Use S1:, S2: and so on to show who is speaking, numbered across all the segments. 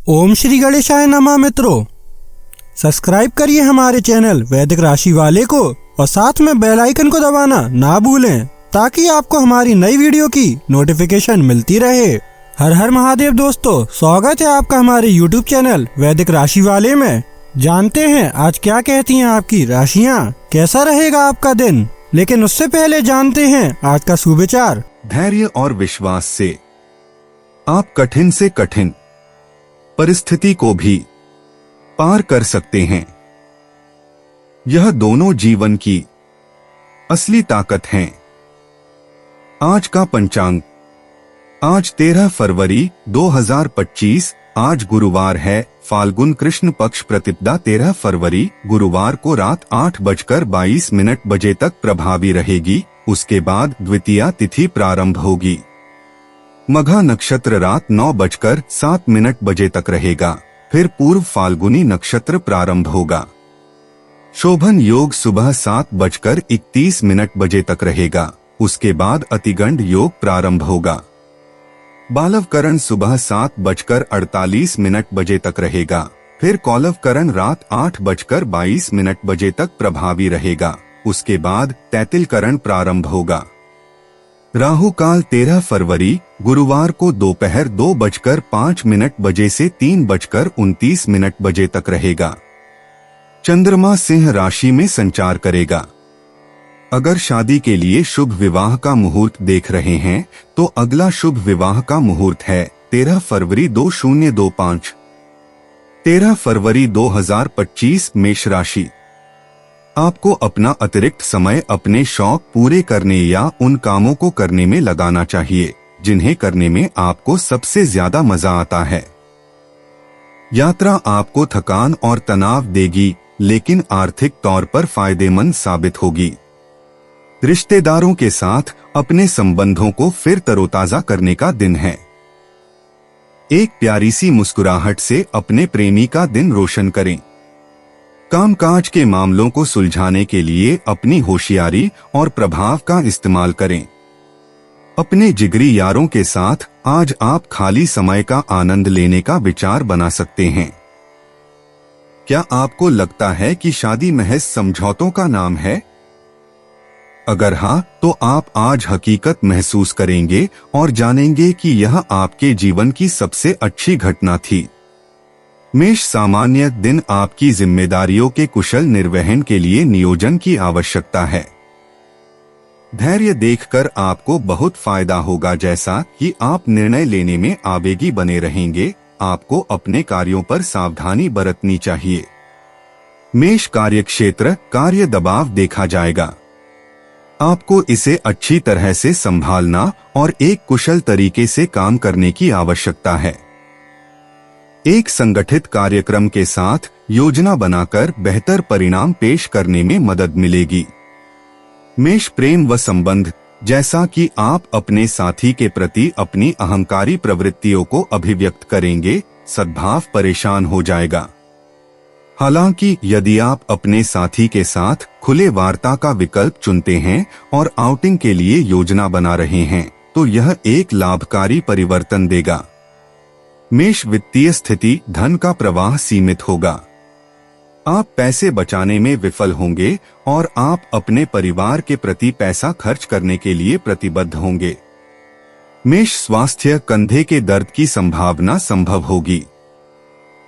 S1: ओम श्री गणेशाय नमः। मित्रों, सब्सक्राइब करिए हमारे चैनल वैदिक राशि वाले को और साथ में बेल आइकन को दबाना ना भूलें ताकि आपको हमारी नई वीडियो की नोटिफिकेशन मिलती रहे। हर हर महादेव दोस्तों, स्वागत है आपका हमारे YouTube चैनल वैदिक राशि वाले में। जानते हैं आज क्या कहती हैं आपकी राशियां, कैसा रहेगा आपका दिन। लेकिन उससे पहले जानते हैं आज का सुविचार।
S2: धैर्य और विश्वास से आप कठिन से कठिन परिस्थिति को भी पार कर सकते हैं। यह दोनों जीवन की असली ताकत हैं। आज का पंचांग, आज 13 फरवरी 2025, आज गुरुवार है। फाल्गुन कृष्ण पक्ष प्रतिपदा 13 फरवरी गुरुवार को रात 8:22 बजे तक प्रभावी रहेगी। उसके बाद द्वितीया तिथि प्रारंभ होगी। मघा नक्षत्र रात 9:07 बजे तक रहेगा। फिर पूर्व फाल्गुनी नक्षत्र प्रारंभ होगा। शोभन योग सुबह 7:31 बजे तक रहेगा। उसके बाद अतिगंड योग प्रारंभ होगा। बालवकरण सुबह 7:48 बजे तक रहेगा। फिर कौलवकरण रात 8:22 बजे तक प्रभावी रहेगा। उसके बाद तैतिलकरण प्रारंभ होगा। राहु काल 13 फरवरी गुरुवार को दोपहर 2:05 बजे से 3:29 बजे तक रहेगा। चंद्रमा सिंह राशि में संचार करेगा। अगर शादी के लिए शुभ विवाह का मुहूर्त देख रहे हैं तो अगला शुभ विवाह का मुहूर्त है 13 फरवरी 2025। 13 फरवरी 2025 मेष राशि। आपको अपना अतिरिक्त समय अपने शौक पूरे करने या उन कामों को करने में लगाना चाहिए जिन्हें करने में आपको सबसे ज्यादा मजा आता है। यात्रा आपको थकान और तनाव देगी, लेकिन आर्थिक तौर पर फायदेमंद साबित होगी। रिश्तेदारों के साथ अपने संबंधों को फिर तरोताजा करने का दिन है। एक प्यारी सी मुस्कुराहट से अपने प्रेमी का दिन रोशन करें। कामकाज के मामलों को सुलझाने के लिए अपनी होशियारी और प्रभाव का इस्तेमाल करें। अपने जिगरी यारों के साथ आज आप खाली समय का आनंद लेने का विचार बना सकते हैं। क्या आपको लगता है कि शादी महज समझौतों का नाम है? अगर हाँ, तो आप आज हकीकत महसूस करेंगे और जानेंगे कि यह आपके जीवन की सबसे अच्छी घटना थी। मेष सामान्य दिन आपकी जिम्मेदारियों के कुशल निर्वहन के लिए नियोजन की आवश्यकता है। धैर्य देखकर आपको बहुत फायदा होगा, जैसा कि आप निर्णय लेने में आवेगी बने रहेंगे। आपको अपने कार्यों पर सावधानी बरतनी चाहिए। मेष कार्यक्षेत्र कार्य दबाव देखा जाएगा। आपको इसे अच्छी तरह से संभालना और एक कुशल तरीके से काम करने की आवश्यकता है। एक संगठित कार्यक्रम के साथ योजना बनाकर बेहतर परिणाम पेश करने में मदद मिलेगी। मेष प्रेम व संबंध, जैसा कि आप अपने साथी के प्रति अपनी अहंकारी प्रवृत्तियों को अभिव्यक्त करेंगे, सद्भाव परेशान हो जाएगा। हालांकि यदि आप अपने साथी के साथ खुले वार्ता का विकल्प चुनते हैं और आउटिंग के लिए योजना बना रहे हैं तो यह एक लाभकारी परिवर्तन देगा। मेष वित्तीय स्थिति, धन का प्रवाह सीमित होगा। आप पैसे बचाने में विफल होंगे और आप अपने परिवार के प्रति पैसा खर्च करने के लिए प्रतिबद्ध होंगे। मेष स्वास्थ्य, कंधे के दर्द की संभावना संभव होगी।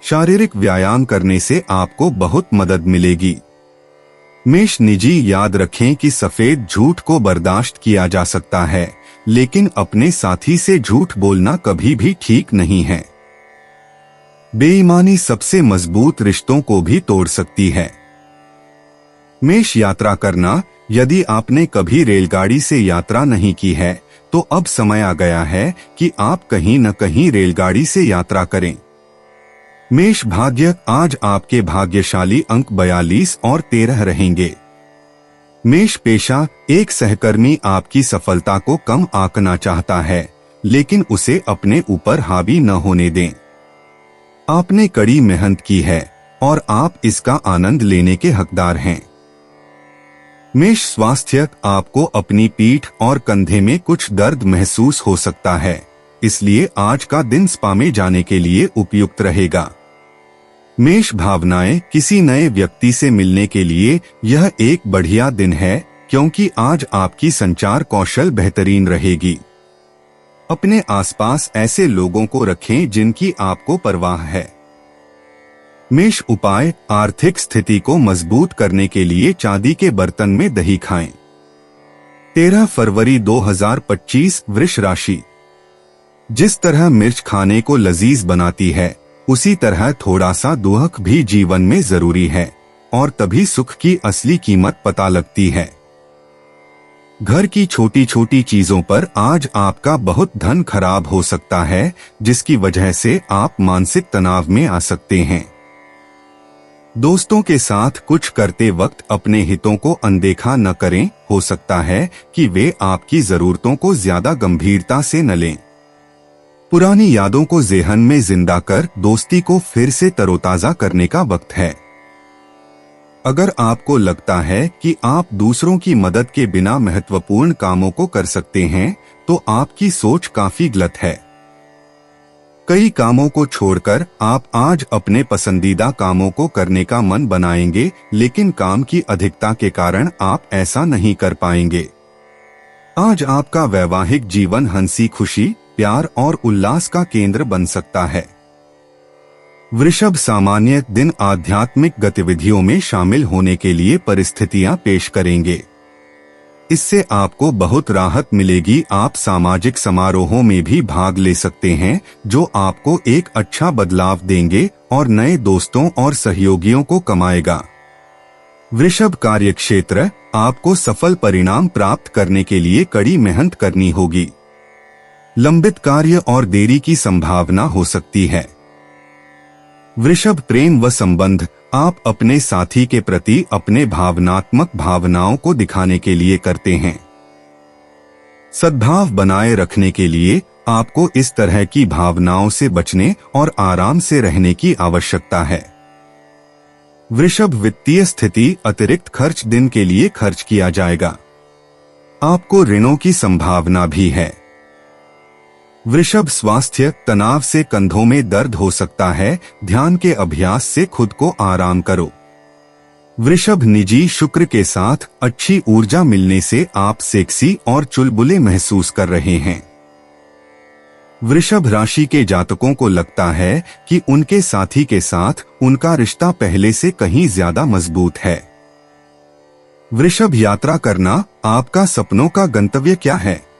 S2: शारीरिक व्यायाम करने से आपको बहुत मदद मिलेगी। मेष निजी, याद रखें कि सफेद झूठ को बर्दाश्त किया जा सकता है, लेकिन अपने साथी से झूठ बोलना कभी भी ठीक नहीं है। बेईमानी सबसे मजबूत रिश्तों को भी तोड़ सकती है। मेष यात्रा करना, यदि आपने कभी रेलगाड़ी से यात्रा नहीं की है तो अब समय आ गया है कि आप कहीं न कहीं रेलगाड़ी से यात्रा करें। मेष भाग्य, आज आपके भाग्यशाली अंक 42 और 13 रहेंगे। मेष पेशा, एक सहकर्मी आपकी सफलता को कम आंकना चाहता है, लेकिन उसे अपने ऊपर हावी न होने दें। आपने कड़ी मेहनत की है और आप इसका आनंद लेने के हकदार हैं। मेष स्वास्थ्य, आपको अपनी पीठ और कंधे में कुछ दर्द महसूस हो सकता है। इसलिए आज का दिन स्पा में जाने के लिए उपयुक्त रहेगा। मेष भावनाएं, किसी नए व्यक्ति से मिलने के लिए यह एक बढ़िया दिन है क्योंकि आज आपकी संचार कौशल बेहतरीन रहेगी। अपने आसपास ऐसे लोगों को रखें जिनकी आपको परवाह है। मेष उपाय, आर्थिक स्थिति को मजबूत करने के लिए चांदी के बर्तन में दही खाएं। 13 फरवरी 2025 वृष राशि। जिस तरह मिर्च खाने को लजीज बनाती है, उसी तरह थोड़ा सा दुहक भी जीवन में जरूरी है और तभी सुख की असली कीमत पता लगती है। घर की छोटी छोटी चीजों पर आज आपका बहुत धन खराब हो सकता है, जिसकी वजह से आप मानसिक तनाव में आ सकते हैं। दोस्तों के साथ कुछ करते वक्त अपने हितों को अनदेखा न करें, हो सकता है कि वे आपकी जरूरतों को ज्यादा गंभीरता से न लें। पुरानी यादों को ज़हन में जिंदा कर दोस्ती को फिर से तरोताजा करने का वक्त है। अगर आपको लगता है कि आप दूसरों की मदद के बिना महत्वपूर्ण कामों को कर सकते हैं, तो आपकी सोच काफी गलत है। कई कामों को छोड़कर आप आज अपने पसंदीदा कामों को करने का मन बनाएंगे, लेकिन काम की अधिकता के कारण आप ऐसा नहीं कर पाएंगे। आज आपका वैवाहिक जीवन हंसी खुशी, प्यार और उल्लास का केंद्र बन सकता है। वृषभ, सामान्य दिन आध्यात्मिक गतिविधियों में शामिल होने के लिए परिस्थितियां पेश करेंगे। इससे आपको बहुत राहत मिलेगी। आप सामाजिक समारोहों में भी भाग ले सकते हैं, जो आपको एक अच्छा बदलाव देंगे और नए दोस्तों और सहयोगियों को कमाएगा। वृषभ, कार्यक्षेत्र, आपको सफल परिणाम प्राप्त करने के लिए कड़ी मेहनत करनी होगी। लंबित कार्य और देरी की संभावना हो सकती है। वृषभ, प्रेम व संबंध, आप अपने साथी के प्रति अपने भावनात्मक भावनाओं को दिखाने के लिए करते हैं। सद्भाव बनाए रखने के लिए आपको इस तरह की भावनाओं से बचने और आराम से रहने की आवश्यकता है। वृषभ, वित्तीय स्थिति, अतिरिक्त खर्च दिन के लिए खर्च किया जाएगा। आपको ऋणों की संभावना भी है। वृषभ, स्वास्थ्य, तनाव से कंधों में दर्द हो सकता है, ध्यान के अभ्यास से खुद को आराम करो। वृषभ, निजी, शुक्र के साथ अच्छी ऊर्जा मिलने से आप सेक्सी और चुलबुले महसूस कर रहे हैं। वृषभ राशि के जातकों को लगता है कि उनके साथी के साथ उनका रिश्ता पहले से कहीं ज्यादा मजबूत है। वृषभ, यात्रा करना, आपका सपनों का गंतव्य क्या है?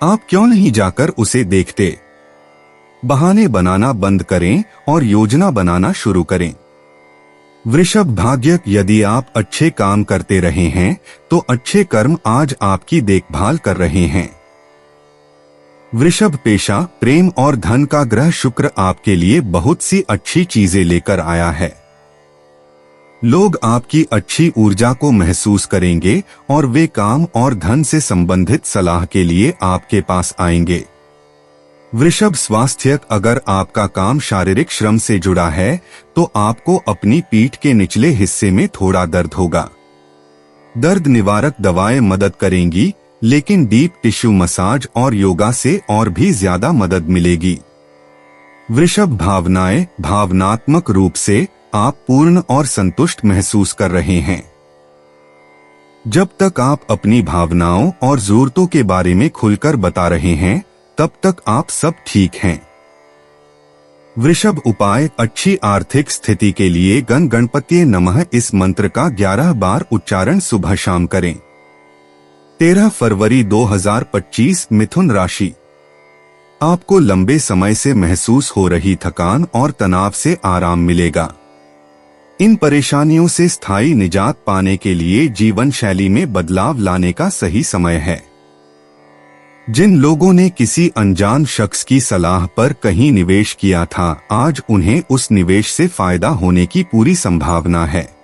S2: आप क्यों नहीं जाकर उसे देखते? बहाने बनाना बंद करें और योजना बनाना शुरू करें। वृषभ, भाग्य, यदि आप अच्छे काम करते रहे हैं तो अच्छे कर्म आज आपकी देखभाल कर रहे हैं। वृषभ, पेशा, प्रेम और धन का ग्रह शुक्र आपके लिए बहुत सी अच्छी चीजें लेकर आया है। लोग आपकी अच्छी ऊर्जा को महसूस करेंगे और वे काम और धन से संबंधित सलाह के लिए आपके पास आएंगे। वृषभ, स्वास्थ्य, अगर आपका काम शारीरिक श्रम से जुड़ा है तो आपको अपनी पीठ के निचले हिस्से में थोड़ा दर्द होगा। दर्द निवारक दवाएं मदद करेंगी, लेकिन डीप टिश्यू मसाज और योगा से और भी ज्यादा मदद मिलेगी। वृषभ, भावनाएं, भावनात्मक रूप से आप पूर्ण और संतुष्ट महसूस कर रहे हैं। जब तक आप अपनी भावनाओं और जरूरतों के बारे में खुलकर बता रहे हैं, तब तक आप सब ठीक हैं। वृषभ, उपाय, अच्छी आर्थिक स्थिति के लिए गण गणपति नमः इस मंत्र का 11 बार उच्चारण सुबह शाम करें। 13 फरवरी 2025 मिथुन राशि। आपको लंबे समय से महसूस हो रही थकान और तनाव से आराम मिलेगा। इन परेशानियों से स्थायी निजात पाने के लिए जीवन शैली में बदलाव लाने का सही समय है। जिन लोगों ने किसी अनजान शख्स की सलाह पर कहीं निवेश किया था, आज उन्हें उस निवेश से फायदा होने की पूरी संभावना है।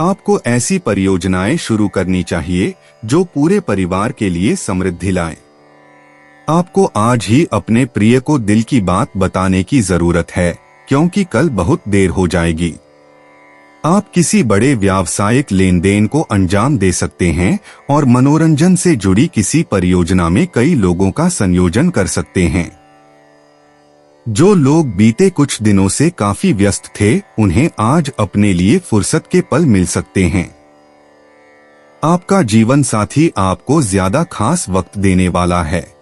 S2: आपको ऐसी परियोजनाएं शुरू करनी चाहिए जो पूरे परिवार के लिए समृद्धि लाएं। आपको आज ही अपने प्रिय को दिल की बात बताने की जरूरत है, क्योंकि कल बहुत देर हो जाएगी। आप किसी बड़े व्यावसायिक लेन देन को अंजाम दे सकते हैं और मनोरंजन से जुड़ी किसी परियोजना में कई लोगों का संयोजन कर सकते हैं। जो लोग बीते कुछ दिनों से काफी व्यस्त थे, उन्हें आज अपने लिए फुर्सत के पल मिल सकते हैं। आपका जीवन साथी आपको ज्यादा खास वक्त देने वाला है।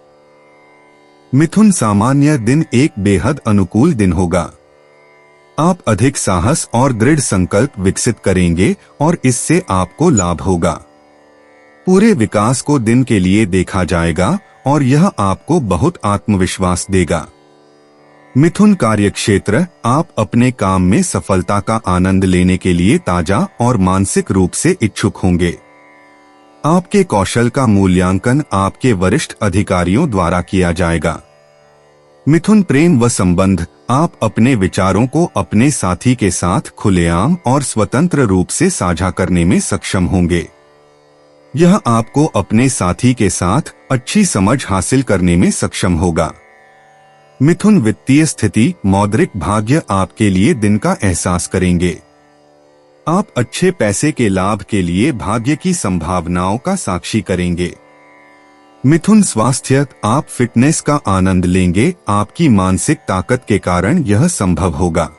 S2: मिथुन, सामान्य दिन एक बेहद अनुकूल दिन होगा। आप अधिक साहस और दृढ़ संकल्प विकसित करेंगे और इससे आपको लाभ होगा। पूरे विकास को दिन के लिए देखा जाएगा और यह आपको बहुत आत्मविश्वास देगा। मिथुन, कार्यक्षेत्र, आप अपने काम में सफलता का आनंद लेने के लिए ताजा और मानसिक रूप से इच्छुक होंगे। आपके कौशल का मूल्यांकन आपके वरिष्ठ अधिकारियों द्वारा किया जाएगा। मिथुन, प्रेम व संबंध, आप अपने विचारों को अपने साथी के साथ खुलेआम और स्वतंत्र रूप से साझा करने में सक्षम होंगे। यह आपको अपने साथी के साथ अच्छी समझ हासिल करने में सक्षम होगा। मिथुन, वित्तीय स्थिति, मौद्रिक भाग्य आपके लिए दिन का एहसास करेंगे। आप अच्छे पैसे के लाभ के लिए भाग्य की संभावनाओं का साक्षी करेंगे। मिथुन, स्वास्थ्य, आप फिटनेस का आनंद लेंगे। आपकी मानसिक ताकत के कारण यह संभव होगा।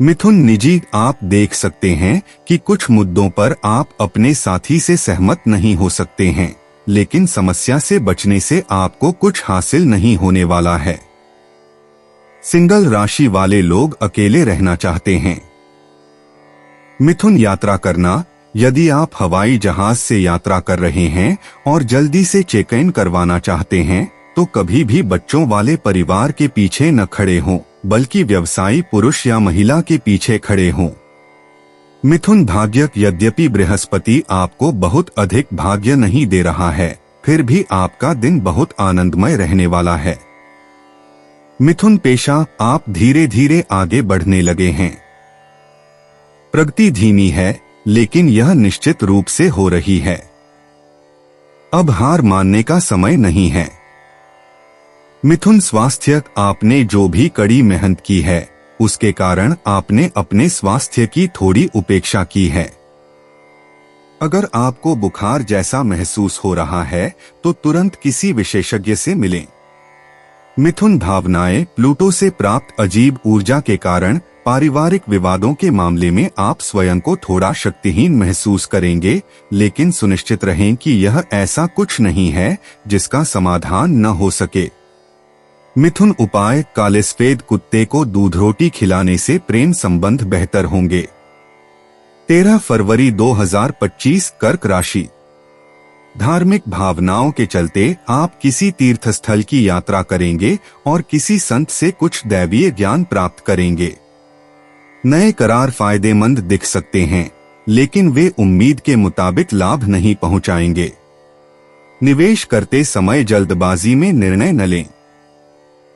S2: मिथुन, निजी, आप देख सकते हैं कि कुछ मुद्दों पर आप अपने साथी से सहमत नहीं हो सकते हैं, लेकिन समस्या से बचने से आपको कुछ हासिल नहीं होने वाला है। सिंगल राशि वाले लोग अकेले रहना चाहते हैं। मिथुन, यात्रा करना, यदि आप हवाई जहाज से यात्रा कर रहे हैं और जल्दी से चेक इन करवाना चाहते हैं, तो कभी भी बच्चों वाले परिवार के पीछे न खड़े हों, बल्कि व्यवसायी पुरुष या महिला के पीछे खड़े हों। मिथुन, भाग्य, यद्यपि बृहस्पति आपको बहुत अधिक भाग्य नहीं दे रहा है, फिर भी आपका दिन बहुत आनंदमय रहने वाला है। मिथुन, पेशा, आप धीरे धीरे आगे बढ़ने लगे हैं। प्रगति धीमी है, लेकिन यह निश्चित रूप से हो रही है। अब हार मानने का समय नहीं है। मिथुन, स्वास्थ्य, आपने जो भी कड़ी मेहनत की है, उसके कारण आपने अपने स्वास्थ्य की थोड़ी उपेक्षा की है। अगर आपको बुखार जैसा महसूस हो रहा है, तो तुरंत किसी विशेषज्ञ से मिलें। मिथुन, भावनाएं, प्लूटो से प्राप्त अजीब ऊर्जा के कारण पारिवारिक विवादों के मामले में आप स्वयं को थोड़ा शक्तिहीन महसूस करेंगे, लेकिन सुनिश्चित रहें कि यह ऐसा कुछ नहीं है जिसका समाधान न हो सके। मिथुन, उपाय, काले सफेद कुत्ते को दूध रोटी खिलाने से प्रेम संबंध बेहतर होंगे। 13 फरवरी 2025, कर्क राशि, धार्मिक भावनाओं के चलते आप किसी तीर्थ स्थल की यात्रा करेंगे और किसी संत से कुछ दैवीय ज्ञान प्राप्त करेंगे। नए करार फायदेमंद दिख सकते हैं, लेकिन वे उम्मीद के मुताबिक लाभ नहीं पहुंचाएंगे। निवेश करते समय जल्दबाजी में निर्णय न लें।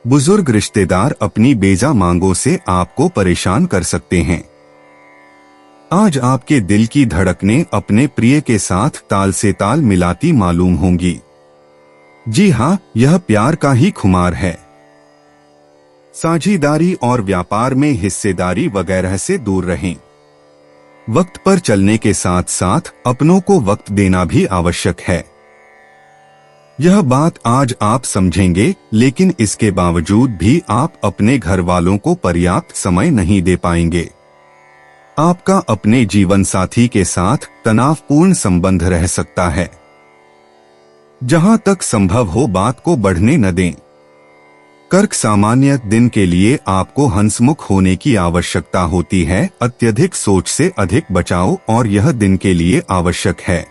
S2: बुजुर्ग रिश्तेदार अपनी बेजा मांगों से आपको परेशान कर सकते हैं। आज आपके दिल की धड़कनें अपने प्रिय के साथ ताल से ताल मिलाती मालूम होंगी। जी हाँ, यह प्यार का ही खुमार है। साझेदारी और व्यापार में हिस्सेदारी वगैरह से दूर रहें। वक्त पर चलने के साथ साथ अपनों को वक्त देना भी आवश्यक है। यह बात आज आप समझेंगे, लेकिन इसके बावजूद भी आप अपने घर वालों को पर्याप्त समय नहीं दे पाएंगे। आपका अपने जीवन साथी के साथ तनावपूर्ण संबंध रह सकता है। जहां तक संभव हो बात को बढ़ने न दें। कर्क, सामान्य दिन के लिए आपको हंसमुख होने की आवश्यकता होती है। अत्यधिक सोच से अधिक बचाओ और यह दिन के लिए आवश्यक है।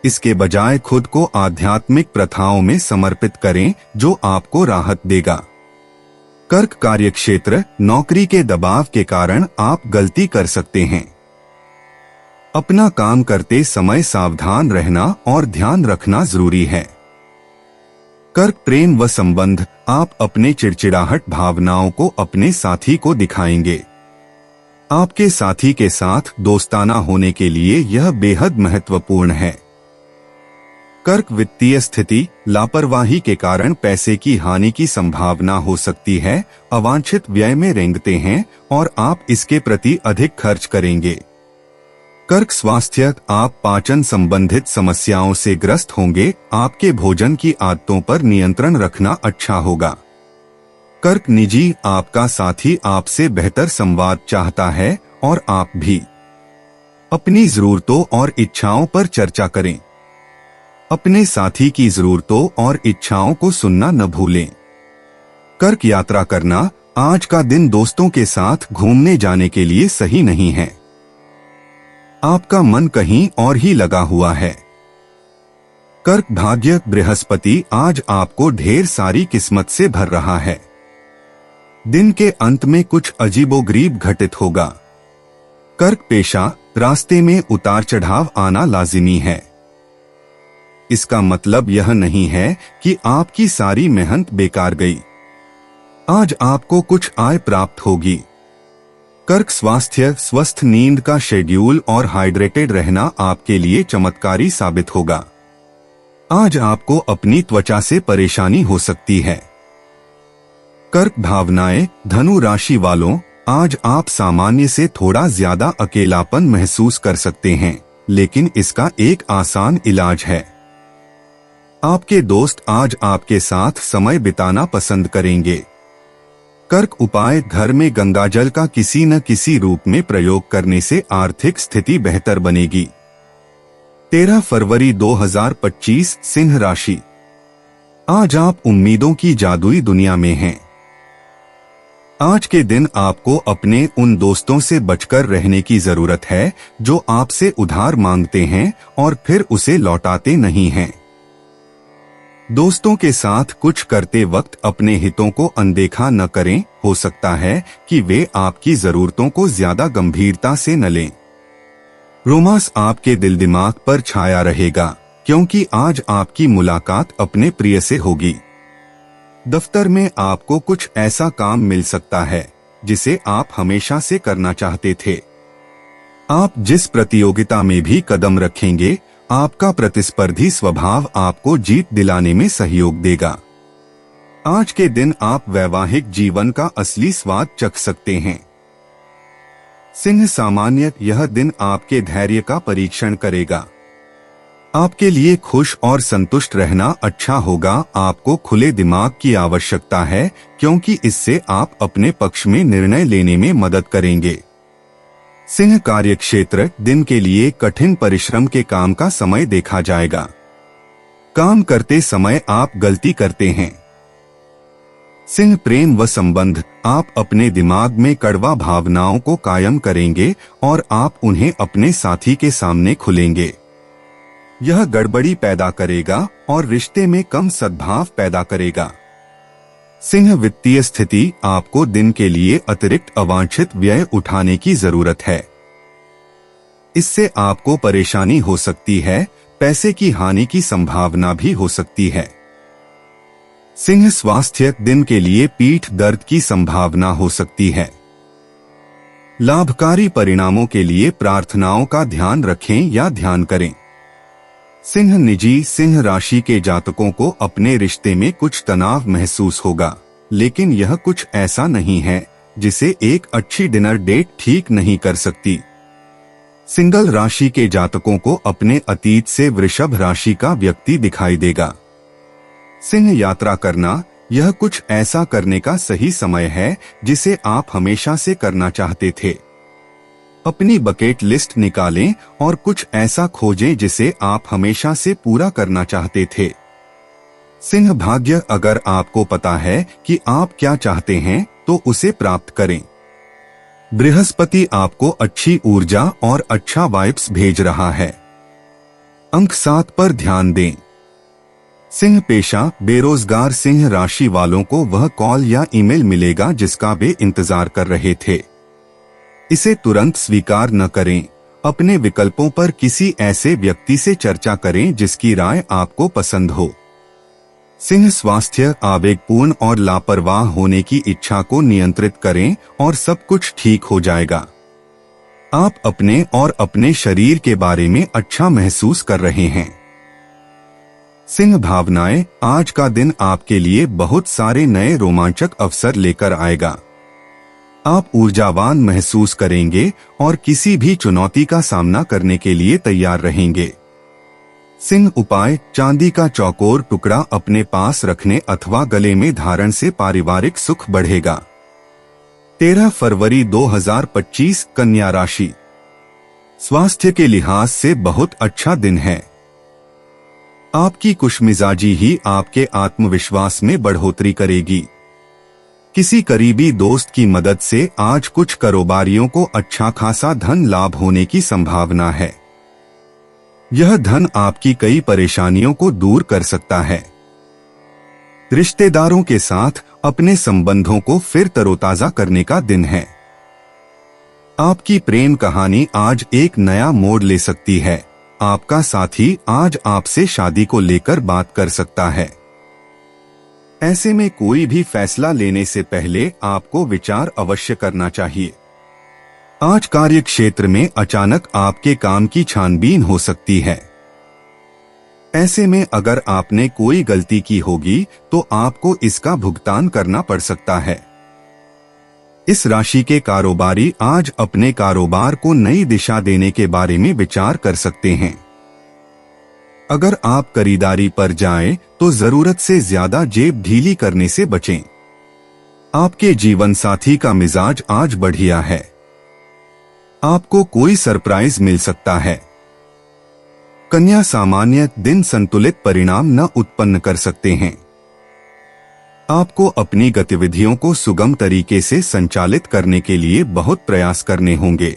S2: इसके बजाय खुद को आध्यात्मिक प्रथाओं में समर्पित करें, जो आपको राहत देगा। कर्क, कार्यक्षेत्र, नौकरी के दबाव के कारण आप गलती कर सकते हैं। अपना काम करते समय सावधान रहना और ध्यान रखना जरूरी है। कर्क, प्रेम व संबंध, आप अपने चिड़चिड़ाहट भावनाओं को अपने साथी को दिखाएंगे। आपके साथी के साथ दोस्ताना होने के लिए यह बेहद महत्वपूर्ण है। कर्क वित्तीय स्थिति, लापरवाही के कारण पैसे की हानि की संभावना हो सकती है। अवांछित व्यय में रेंगते हैं और आप इसके प्रति अधिक खर्च करेंगे। कर्क स्वास्थ्य, आप पाचन संबंधित समस्याओं से ग्रस्त होंगे। आपके भोजन की आदतों पर नियंत्रण रखना अच्छा होगा। कर्क निजी, आपका साथी आपसे बेहतर संवाद चाहता है और आप भी अपनी जरूरतों और इच्छाओं पर चर्चा करें। अपने साथी की जरूरतों और इच्छाओं को सुनना न भूलें। कर्क यात्रा करना, आज का दिन दोस्तों के साथ घूमने जाने के लिए सही नहीं है। आपका मन कहीं और ही लगा हुआ है। कर्क भाग्य, बृहस्पति आज आपको ढेर सारी किस्मत से भर रहा है। दिन के अंत में कुछ अजीबोगरीब घटित होगा। कर्क पेशा, रास्ते में उतार चढ़ाव आना लाजिमी है। इसका मतलब यह नहीं है कि आपकी सारी मेहनत बेकार गई। आज आपको कुछ आय प्राप्त होगी। कर्क स्वास्थ्य, स्वस्थ नींद का शेड्यूल और हाइड्रेटेड रहना आपके लिए चमत्कारी साबित होगा। आज आपको अपनी त्वचा से परेशानी हो सकती है। कर्क भावनाएं, धनु राशि वालों, आज आप सामान्य से थोड़ा ज्यादा अकेलापन महसूस कर सकते हैं, लेकिन इसका एक आसान इलाज है। आपके दोस्त आज आपके साथ समय बिताना पसंद करेंगे। कर्क उपाय, घर में गंगाजल का किसी न किसी रूप में प्रयोग करने से आर्थिक स्थिति बेहतर बनेगी। 13 फरवरी 2025, सिंह राशि। आज आप उम्मीदों की जादुई दुनिया में हैं। आज के दिन आपको अपने उन दोस्तों से बचकर रहने की जरूरत है जो आपसे उधार मांगते हैं और फिर उसे लौटाते नहीं हैं। दोस्तों के साथ कुछ करते वक्त अपने हितों को अनदेखा न करें। हो सकता है कि वे आपकी जरूरतों को ज्यादा गंभीरता से न लें। रोमांस आपके दिल दिमाग पर छाया रहेगा, क्योंकि आज आपकी मुलाकात अपने प्रिय से होगी। दफ्तर में आपको कुछ ऐसा काम मिल सकता है जिसे आप हमेशा से करना चाहते थे। आप जिस प्रतियोगिता में भी कदम रखेंगे, आपका प्रतिस्पर्धी स्वभाव आपको जीत दिलाने में सहयोग देगा। आज के दिन आप वैवाहिक जीवन का असली स्वाद चख सकते हैं। सिंह सामान्य, यह दिन आपके धैर्य का परीक्षण करेगा। आपके लिए खुश और संतुष्ट रहना अच्छा होगा। आपको खुले दिमाग की आवश्यकता है, क्योंकि इससे आप अपने पक्ष में निर्णय लेने में मदद करेंगे। सिंह कार्यक्षेत्र, दिन के लिए कठिन परिश्रम के काम का समय देखा जाएगा। काम करते समय आप गलती करते हैं। सिंह प्रेम व संबंध, आप अपने दिमाग में कड़वा भावनाओं को कायम करेंगे और आप उन्हें अपने साथी के सामने खुलेंगे। यह गड़बड़ी पैदा करेगा और रिश्ते में कम सद्भाव पैदा करेगा। सिंह वित्तीय स्थिति, आपको दिन के लिए अतिरिक्त अवांछित व्यय उठाने की जरूरत है। इससे आपको परेशानी हो सकती है। पैसे की हानि की संभावना भी हो सकती है। सिंह स्वास्थ्य, दिन के लिए पीठ दर्द की संभावना हो सकती है। लाभकारी परिणामों के लिए प्रार्थनाओं का ध्यान रखें या ध्यान करें। सिंह निजी, सिंह राशि के जातकों को अपने रिश्ते में कुछ तनाव महसूस होगा, लेकिन यह कुछ ऐसा नहीं है जिसे एक अच्छी डिनर डेट ठीक नहीं कर सकती। सिंगल राशि के जातकों को अपने अतीत से वृषभ राशि का व्यक्ति दिखाई देगा। सिंह यात्रा करना, यह कुछ ऐसा करने का सही समय है जिसे आप हमेशा से करना चाहते थे। अपनी बकेट लिस्ट निकालें और कुछ ऐसा खोजें जिसे आप हमेशा से पूरा करना चाहते थे। सिंह भाग्य, अगर आपको पता है कि आप क्या चाहते हैं तो उसे प्राप्त करें। बृहस्पति आपको अच्छी ऊर्जा और अच्छा वाइब्स भेज रहा है। अंक 7 पर ध्यान दें। सिंह पेशा, बेरोजगार सिंह राशि वालों को वह कॉल या ईमेल मिलेगा जिसका वे इंतजार कर रहे थे। इसे तुरंत स्वीकार न करें। अपने विकल्पों पर किसी ऐसे व्यक्ति से चर्चा करें जिसकी राय आपको पसंद हो। सिंह स्वास्थ्य, आवेगपूर्ण और लापरवाह होने की इच्छा को नियंत्रित करें और सब कुछ ठीक हो जाएगा। आप अपने और अपने शरीर के बारे में अच्छा महसूस कर रहे हैं। सिंह भावनाएं, आज का दिन आपके लिए बहुत सारे नए रोमांचक अवसर लेकर आएगा। आप ऊर्जावान महसूस करेंगे और किसी भी चुनौती का सामना करने के लिए तैयार रहेंगे। सिंह उपाय, चांदी का चौकोर टुकड़ा अपने पास रखने अथवा गले में धारण से पारिवारिक सुख बढ़ेगा। 13 फरवरी 2025 कन्या राशि। स्वास्थ्य के लिहाज से बहुत अच्छा दिन है। आपकी खुशमिजाजी ही आपके आत्मविश्वास में बढ़ोतरी करेगी। किसी करीबी दोस्त की मदद से आज कुछ कारोबारियों को अच्छा खासा धन लाभ होने की संभावना है। यह धन आपकी कई परेशानियों को दूर कर सकता है। रिश्तेदारों के साथ अपने संबंधों को फिर तरोताजा करने का दिन है। आपकी प्रेम कहानी आज एक नया मोड़ ले सकती है। आपका साथी आज आपसे शादी को लेकर बात कर सकता है। ऐसे में कोई भी फैसला लेने से पहले आपको विचार अवश्य करना चाहिए। आज कार्य क्षेत्र में अचानक आपके काम की छानबीन हो सकती है। ऐसे में अगर आपने कोई गलती की होगी तो आपको इसका भुगतान करना पड़ सकता है। इस राशि के कारोबारी आज अपने कारोबार को नई दिशा देने के बारे में विचार कर सकते हैं। अगर आप खरीदारी पर जाएं तो जरूरत से ज्यादा जेब ढीली करने से बचें। आपके जीवन साथी का मिजाज आज बढ़िया है। आपको कोई सरप्राइज मिल सकता है। कन्या, सामान्य दिन संतुलित परिणाम न उत्पन्न कर सकते हैं। आपको अपनी गतिविधियों को सुगम तरीके से संचालित करने के लिए बहुत प्रयास करने होंगे।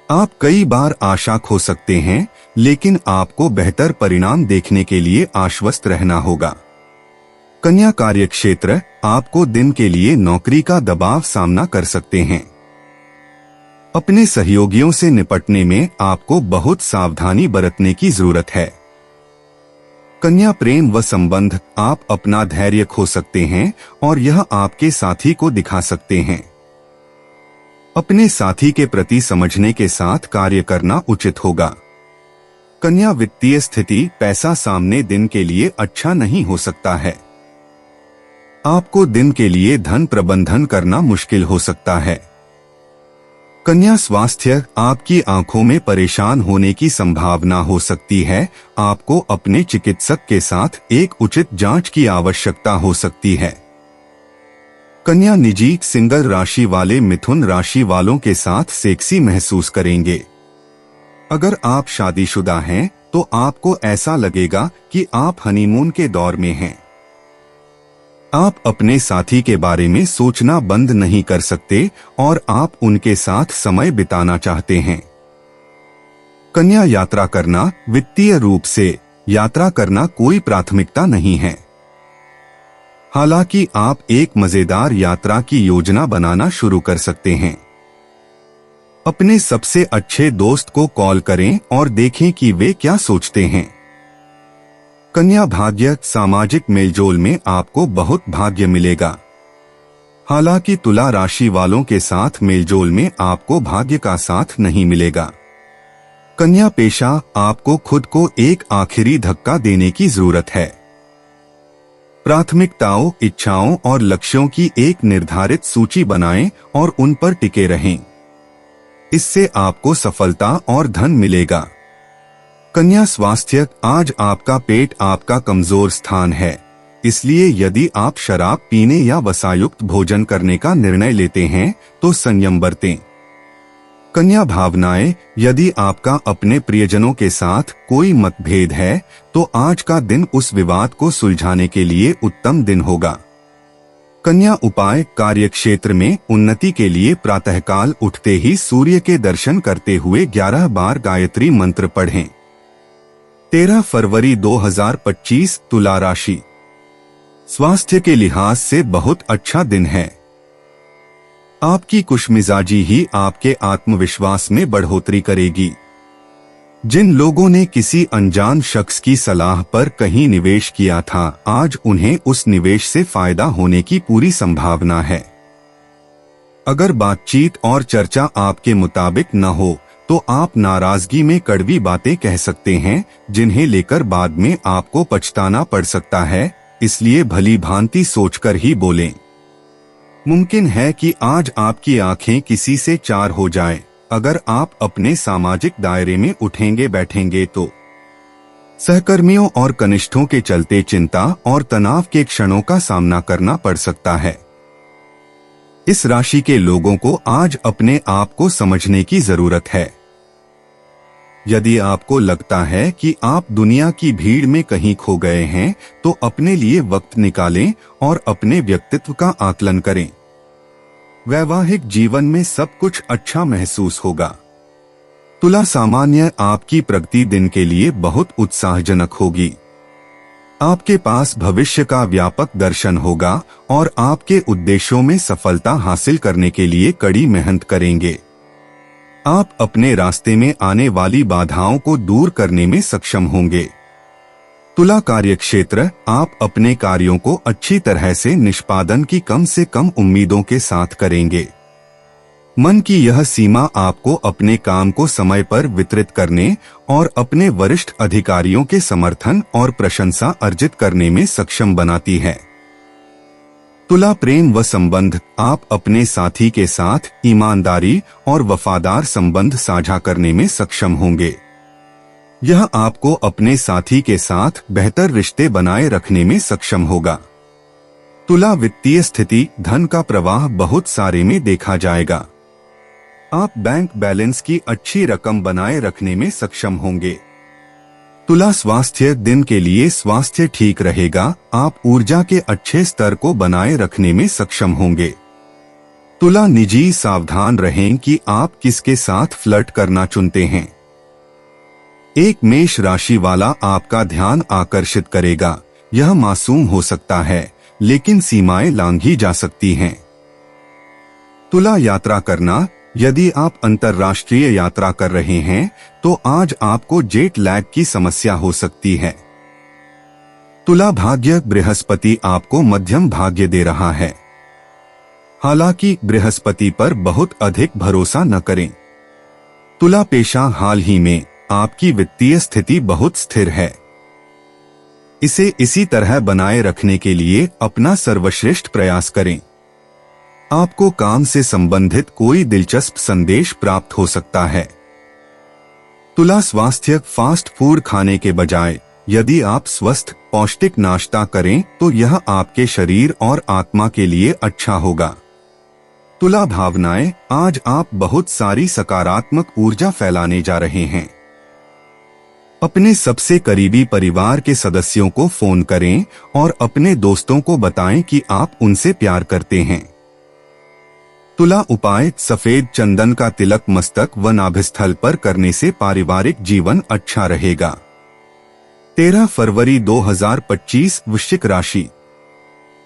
S2: आप कई बार आशा खो सकते हैं, लेकिन आपको बेहतर परिणाम देखने के लिए आश्वस्त रहना होगा। कन्या, कार्यक्षेत्र, आपको दिन के लिए नौकरी का दबाव सामना कर सकते हैं। अपने सहयोगियों से निपटने में आपको बहुत सावधानी बरतने की जरूरत है। कन्या, प्रेम व संबंध, आप अपना धैर्य खो सकते हैं और यह आपके साथी को दिखा सकते हैं। अपने साथी के प्रति समझने के साथ कार्य करना उचित होगा। कन्या, वित्तीय स्थिति, पैसा सामने दिन के लिए अच्छा नहीं हो सकता है। आपको दिन के लिए धन प्रबंधन करना मुश्किल हो सकता है। कन्या, स्वास्थ्य, आपकी आंखों में परेशान होने की संभावना हो सकती है। आपको अपने चिकित्सक के साथ एक उचित जांच की आवश्यकता हो सकती है। कन्या, निजी, सिंगल राशि वाले मिथुन राशि वालों के साथ सेक्सी महसूस करेंगे। अगर आप शादीशुदा हैं तो आपको ऐसा लगेगा कि आप हनीमून के दौर में हैं। आप अपने साथी के बारे में सोचना बंद नहीं कर सकते और आप उनके साथ समय बिताना चाहते हैं। कन्या, यात्रा करना, वित्तीय रूप से यात्रा करना कोई प्राथमिकता नहीं है। हालांकि आप एक मजेदार यात्रा की योजना बनाना शुरू कर सकते हैं। अपने सबसे अच्छे दोस्त को कॉल करें और देखें कि वे क्या सोचते हैं। कन्या, भाग्य, सामाजिक मेलजोल में आपको बहुत भाग्य मिलेगा। हालांकि तुला राशि वालों के साथ मेलजोल में आपको भाग्य का साथ नहीं मिलेगा। कन्या, पेशा, आपको खुद को एक आखिरी धक्का देने की जरूरत है। प्राथमिकताओं, इच्छाओं और लक्ष्यों की एक निर्धारित सूची बनाएं और उन पर टिके रहें। इससे आपको सफलता और धन मिलेगा। कन्या, स्वास्थ्य, आज आपका पेट आपका कमजोर स्थान है, इसलिए यदि आप शराब पीने या वसायुक्त भोजन करने का निर्णय लेते हैं तो संयम बरतें। कन्या, भावनाएं, यदि आपका अपने प्रियजनों के साथ कोई मतभेद है तो आज का दिन उस विवाद को सुलझाने के लिए उत्तम दिन होगा। कन्या, उपाय, कार्यक्षेत्र में उन्नति के लिए प्रातःकाल उठते ही सूर्य के दर्शन करते हुए 11 बार गायत्री मंत्र पढ़ें। 13 फरवरी 2025 तुला राशि। स्वास्थ्य के लिहाज से बहुत अच्छा दिन है। आपकी खुशमिजाजी ही आपके आत्मविश्वास में बढ़ोतरी करेगी। जिन लोगों ने किसी अनजान शख्स की सलाह पर कहीं निवेश किया था, आज उन्हें उस निवेश से फायदा होने की पूरी संभावना है। अगर बातचीत और चर्चा आपके मुताबिक न हो तो आप नाराजगी में कड़वी बातें कह सकते हैं, जिन्हें लेकर बाद में आपको पछताना पड़ सकता है, इसलिए भली भांति सोचकर ही बोलें। मुमकिन है कि आज आपकी आंखें किसी से चार हो जाएं, अगर आप अपने सामाजिक दायरे में उठेंगे बैठेंगे तो। सहकर्मियों और कनिष्ठों के चलते चिंता और तनाव के क्षणों का सामना करना पड़ सकता है। इस राशि के लोगों को आज अपने आप को समझने की जरूरत है। यदि आपको लगता है कि आप दुनिया की भीड़ में कहीं खो गए हैं, तो अपने लिए वक्त निकालें और अपने व्यक्तित्व का आकलन करें। वैवाहिक जीवन में सब कुछ अच्छा महसूस होगा। तुला सामान्य आपकी प्रगति दिन के लिए बहुत उत्साहजनक होगी। आपके पास भविष्य का व्यापक दर्शन होगा और आपके उद्देश्यों में सफलता हासिल करने के लिए कड़ी मेहनत करेंगे। आप अपने रास्ते में आने वाली बाधाओं को दूर करने में सक्षम होंगे। तुला कार्यक्षेत्र, आप अपने कार्यों को अच्छी तरह से निष्पादन की कम से कम उम्मीदों के साथ करेंगे। मन की यह सीमा आपको अपने काम को समय पर वितरित करने और अपने वरिष्ठ अधिकारियों के समर्थन और प्रशंसा अर्जित करने में सक्षम बनाती है। तुला प्रेम व संबंध, आप अपने साथी के साथ ईमानदारी और वफादार संबंध साझा करने में सक्षम होंगे। यह आपको अपने साथी के साथ बेहतर रिश्ते बनाए रखने में सक्षम होगा। तुला वित्तीय स्थिति, धन का प्रवाह बहुत सारे में देखा जाएगा। आप बैंक बैलेंस की अच्छी रकम बनाए रखने में सक्षम होंगे। तुला स्वास्थ्य, दिन के लिए स्वास्थ्य ठीक रहेगा। आप ऊर्जा के अच्छे स्तर को बनाए रखने में सक्षम होंगे। तुला निजी, सावधान रहें कि आप किसके साथ फ्लर्ट करना चुनते हैं। एक मेष राशि वाला आपका ध्यान आकर्षित करेगा। यह मासूम हो सकता है, लेकिन सीमाएं लांघी जा सकती हैं। तुला यात्रा करना, यदि आप अंतर्राष्ट्रीय यात्रा कर रहे हैं तो आज आपको जेट लैग की समस्या हो सकती है। तुला भाग्य, बृहस्पति आपको मध्यम भाग्य दे रहा है। हालांकि बृहस्पति पर बहुत अधिक भरोसा न करें। तुला पेशा, हाल ही में आपकी वित्तीय स्थिति बहुत स्थिर है। इसे इसी तरह बनाए रखने के लिए अपना सर्वश्रेष्ठ प्रयास करें। आपको काम से संबंधित कोई दिलचस्प संदेश प्राप्त हो सकता है। तुला स्वास्थ्य, फास्ट फूड खाने के बजाय यदि आप स्वस्थ पौष्टिक नाश्ता करें तो यह आपके शरीर और आत्मा के लिए अच्छा होगा। तुला भावनाएं, आज आप बहुत सारी सकारात्मक ऊर्जा फैलाने जा रहे हैं। अपने सबसे करीबी परिवार के सदस्यों को फोन करें और अपने दोस्तों को बताएं कि आप उनसे प्यार करते हैं। तुला उपाय, सफेद चंदन का तिलक मस्तक व नाभिस्थल पर करने से पारिवारिक जीवन अच्छा रहेगा। 13 फरवरी 2025, वृश्चिक राशि।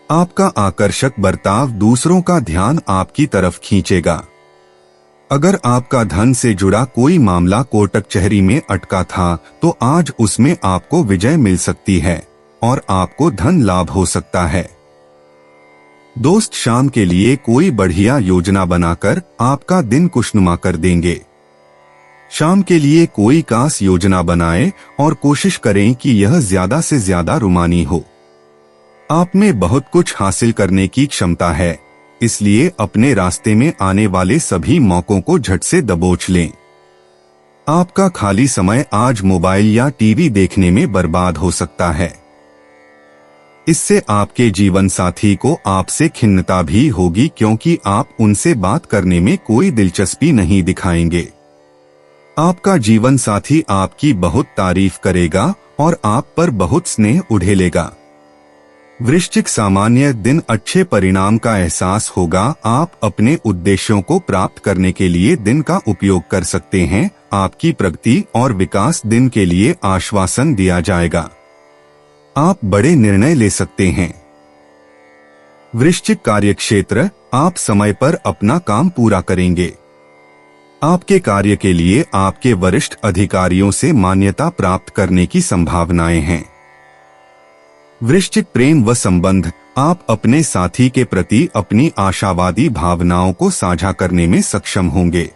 S2: आपका आकर्षक बर्ताव दूसरों का ध्यान आपकी तरफ खींचेगा। अगर आपका धन से जुड़ा कोई मामला कोर्ट कचहरी में अटका था तो आज उसमें आपको विजय मिल सकती है और आपको धन लाभ हो सकता है। दोस्त शाम के लिए कोई बढ़िया योजना बनाकर आपका दिन खुशनुमा कर देंगे। शाम के लिए कोई खास योजना बनाएं और कोशिश करें कि यह ज्यादा से ज्यादा रुमानी हो। आप में बहुत कुछ हासिल करने की क्षमता है, इसलिए अपने रास्ते में आने वाले सभी मौकों को झट से दबोच लें। आपका खाली समय आज मोबाइल या टीवी देखने में बर्बाद हो सकता है। इससे आपके जीवन साथी को आपसे खिन्नता भी होगी क्योंकि आप उनसे बात करने में कोई दिलचस्पी नहीं दिखाएंगे। आपका जीवन साथी आपकी बहुत तारीफ करेगा और आप पर बहुत स्नेह उड़ेलेगा। वृश्चिक सामान्य दिन, अच्छे परिणाम का एहसास होगा। आप अपने उद्देश्यों को प्राप्त करने के लिए दिन का उपयोग कर सकते हैं। आपकी प्रगति और विकास दिन के लिए आश्वासन दिया जाएगा। आप बड़े निर्णय ले सकते हैं। वृश्चिक कार्यक्षेत्र, आप समय पर अपना काम पूरा करेंगे। आपके कार्य के लिए आपके वरिष्ठ अधिकारियों से मान्यता प्राप्त करने की संभावनाएं हैं। वृश्चिक प्रेम व संबंध, आप अपने साथी के प्रति अपनी आशावादी भावनाओं को साझा करने में सक्षम होंगे।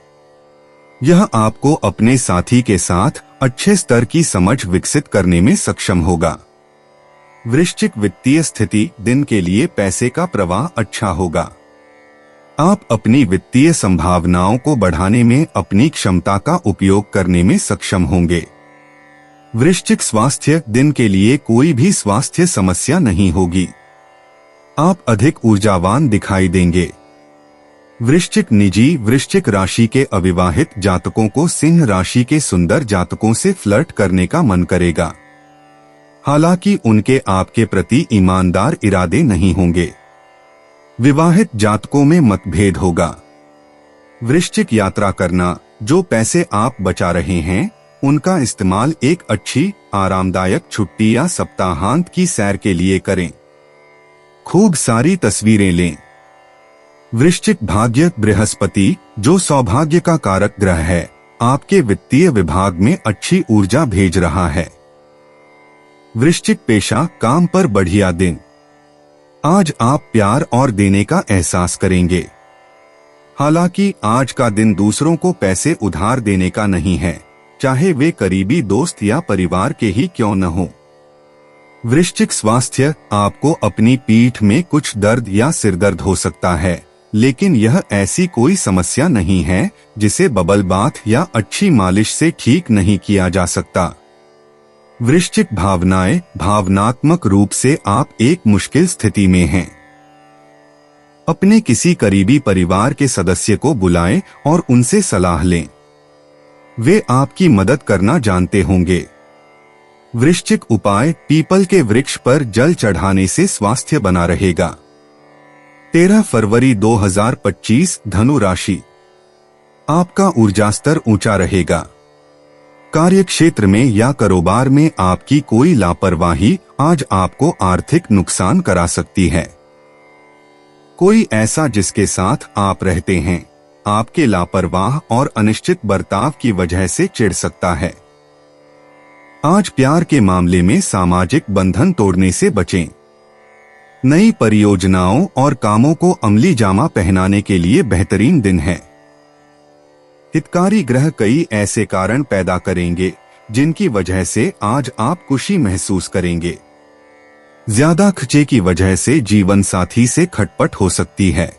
S2: यह आपको अपने साथी के साथ अच्छे स्तर की समझ विकसित करने में सक्षम होगा। वृश्चिक वित्तीय स्थिति दिन के लिए पैसे का प्रवाह अच्छा होगा। आप अपनी वित्तीय संभावनाओं को बढ़ाने में अपनी क्षमता का उपयोग करने में सक्षम होंगे। वृश्चिक स्वास्थ्य दिन के लिए कोई भी स्वास्थ्य समस्या नहीं होगी। आप अधिक ऊर्जावान दिखाई देंगे। वृश्चिक निजी वृश्चिक राशि के अविवाहित जातकों को सिंह राशि के सुंदर जातकों से फ्लर्ट करने का मन करेगा। हालांकि उनके आपके प्रति ईमानदार इरादे नहीं होंगे। विवाहित जातकों में मतभेद होगा। वृश्चिक यात्रा करना, जो पैसे आप बचा रहे हैं उनका इस्तेमाल एक अच्छी आरामदायक छुट्टी या सप्ताहांत की सैर के लिए करें। खूब सारी तस्वीरें लें। वृश्चिक भाग्य बृहस्पति, जो सौभाग्य का कारक ग्रह है, आपके वित्तीय विभाग में अच्छी ऊर्जा भेज रहा है। वृश्चिक पेशा, काम पर बढ़िया दिन। आज आप प्यार और देने का एहसास करेंगे। हालांकि आज का दिन दूसरों को पैसे उधार देने का नहीं है, चाहे वे करीबी दोस्त या परिवार के ही क्यों न हो। वृश्चिक स्वास्थ्य, आपको अपनी पीठ में कुछ दर्द या सिरदर्द हो सकता है, लेकिन यह ऐसी कोई समस्या नहीं है जिसे बबल बाथ या अच्छी मालिश से ठीक नहीं किया जा सकता। वृश्चिक भावनाएं, भावनात्मक रूप से आप एक मुश्किल स्थिति में हैं। अपने किसी करीबी परिवार के सदस्य को बुलाएं और उनसे सलाह लें। वे आपकी मदद करना जानते होंगे। वृश्चिक उपाय, पीपल के वृक्ष पर जल चढ़ाने से स्वास्थ्य बना रहेगा। 13 फरवरी 2025 धनु राशि। आपका ऊर्जा स्तर ऊंचा रहेगा। कार्य क्षेत्र में या कारोबार में आपकी कोई लापरवाही आज आपको आर्थिक नुकसान करा सकती है। कोई ऐसा जिसके साथ आप रहते हैं आपके लापरवाह और अनिश्चित बर्ताव की वजह से चिढ़ सकता है। आज प्यार के मामले में सामाजिक बंधन तोड़ने से बचें। नई परियोजनाओं और कामों को अमली जामा पहनाने के लिए बेहतरीन दिन है। हितकारी ग्रह कई ऐसे कारण पैदा करेंगे जिनकी वजह से आज आप खुशी महसूस करेंगे। ज्यादा खर्चे की वजह से जीवन साथी से खटपट हो सकती है।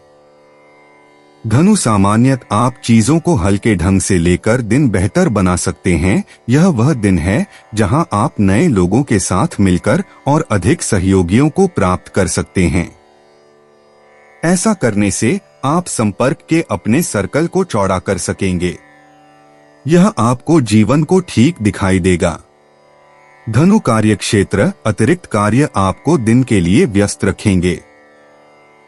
S2: धनु सामान्यत आप चीजों को हल्के ढंग से लेकर दिन बेहतर बना सकते हैं। यह वह दिन है जहां आप नए लोगों के साथ मिलकर और अधिक सहयोगियों को प्राप्त कर सकते हैं। ऐसा करने से आप संपर्क के अपने सर्कल को चौड़ा कर सकेंगे। यह आपको जीवन को ठीक दिखाई देगा। धनु कार्य क्षेत्र, अतिरिक्त कार्य आपको दिन के लिए व्यस्त रखेंगे।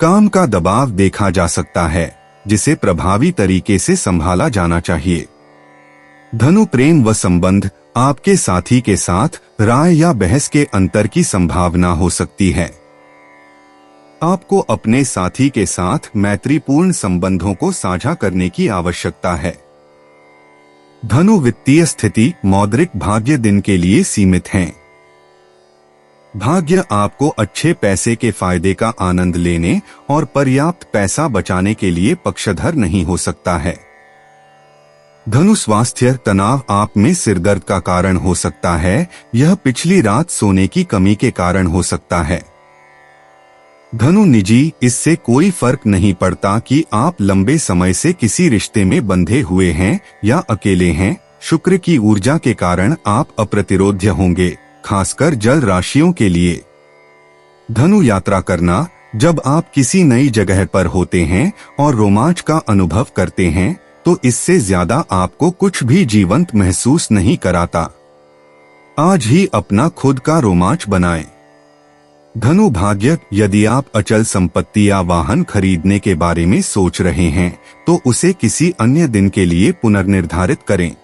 S2: काम का दबाव देखा जा सकता है जिसे प्रभावी तरीके से संभाला जाना चाहिए। धनु प्रेम व संबंध, आपके साथी के साथ राय या बहस के अंतर की संभावना हो सकती है। आपको अपने साथी के साथ मैत्रीपूर्ण संबंधों को साझा करने की आवश्यकता है। धनु वित्तीय स्थिति, मौद्रिक भाग्य दिन के लिए सीमित हैं। भाग्य आपको अच्छे पैसे के फायदे का आनंद लेने और पर्याप्त पैसा बचाने के लिए पक्षधर नहीं हो सकता है। धनु स्वास्थ्य, तनाव आप में सिरदर्द का कारण हो सकता है। यह पिछली रात सोने की कमी के कारण हो सकता है। धनु निजी, इससे कोई फर्क नहीं पड़ता कि आप लंबे समय से किसी रिश्ते में बंधे हुए हैं या अकेले हैं। शुक्र की ऊर्जा के कारण आप अप्रतिरोध्य होंगे, खासकर जल राशियों के लिए। धनु यात्रा करना, जब आप किसी नई जगह पर होते हैं और रोमांच का अनुभव करते हैं तो इससे ज्यादा आपको कुछ भी जीवंत महसूस नहीं कराता। आज ही अपना खुद का रोमांच बनाएं। धनु भाग्य, यदि आप अचल संपत्ति या वाहन खरीदने के बारे में सोच रहे हैं तो उसे किसी अन्य दिन के लिए पुनर्निर्धारित करें।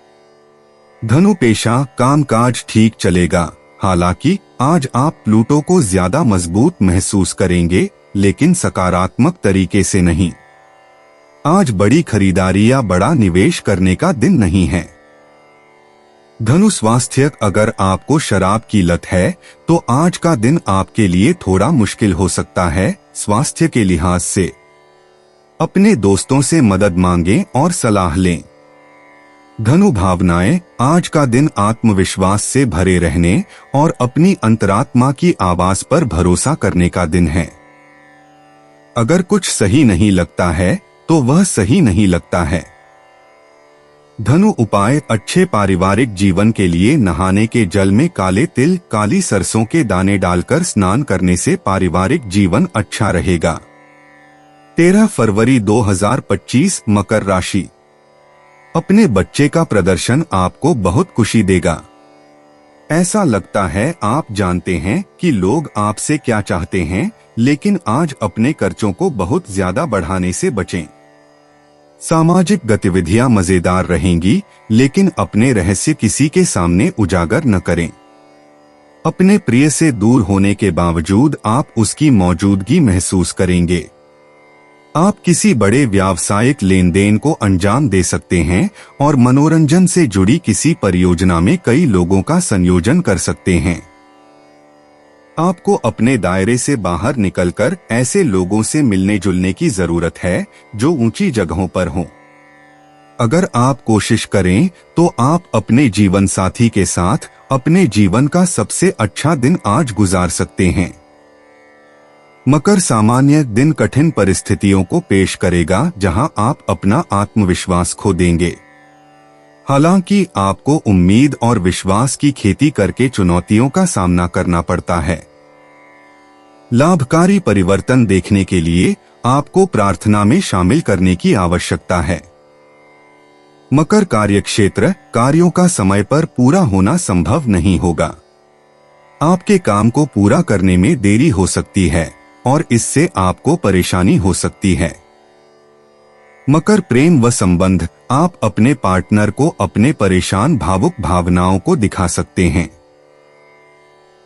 S2: धनु पेशा, कामकाज ठीक चलेगा। हालांकि आज आप प्लूटो को ज्यादा मजबूत महसूस करेंगे, लेकिन सकारात्मक तरीके से नहीं। आज बड़ी खरीदारी या बड़ा निवेश करने का दिन नहीं है। धनु स्वास्थ्य, अगर आपको शराब की लत है तो आज का दिन आपके लिए थोड़ा मुश्किल हो सकता है। स्वास्थ्य के लिहाज से अपने दोस्तों से मदद मांगें और सलाह लें। धनु भावनाएं, आज का दिन आत्मविश्वास से भरे रहने और अपनी अंतरात्मा की आवाज पर भरोसा करने का दिन है। अगर कुछ सही नहीं लगता है तो वह सही नहीं लगता है। धनु उपाय, अच्छे पारिवारिक जीवन के लिए नहाने के जल में काले तिल, काली सरसों के दाने डालकर स्नान करने से पारिवारिक जीवन अच्छा रहेगा। 13 फरवरी 2025 मकर राशि। अपने बच्चे का प्रदर्शन आपको बहुत खुशी देगा। ऐसा लगता है आप जानते हैं कि लोग आपसे क्या चाहते हैं, लेकिन आज अपने खर्चों को बहुत ज्यादा बढ़ाने से बचें। सामाजिक गतिविधियां मजेदार रहेंगी, लेकिन अपने रहस्य किसी के सामने उजागर न करें। अपने प्रिय से दूर होने के बावजूद आप उसकी मौजूदगी महसूस करेंगे। आप किसी बड़े व्यावसायिक लेन देन को अंजाम दे सकते हैं और मनोरंजन से जुड़ी किसी परियोजना में कई लोगों का संयोजन कर सकते हैं। आपको अपने दायरे से बाहर निकलकर ऐसे लोगों से मिलने जुलने की जरूरत है जो ऊंची जगहों पर हों। अगर आप कोशिश करें तो आप अपने जीवन साथी के साथ अपने जीवन का सबसे अच्छा दिन आज गुजार सकते हैं। मकर, सामान्य दिन कठिन परिस्थितियों को पेश करेगा जहां आप अपना आत्मविश्वास खो देंगे। हालांकि आपको उम्मीद और विश्वास की खेती करके चुनौतियों का सामना करना पड़ता है। लाभकारी परिवर्तन देखने के लिए आपको प्रार्थना में शामिल करने की आवश्यकता है। मकर, कार्यक्षेत्र, कार्यों का समय पर पूरा होना संभव नहीं होगा। आपके काम को पूरा करने में देरी हो सकती है और इससे आपको परेशानी हो सकती है। मकर, प्रेम व संबंध, आप अपने पार्टनर को अपने परेशान भावुक भावनाओं को दिखा सकते हैं।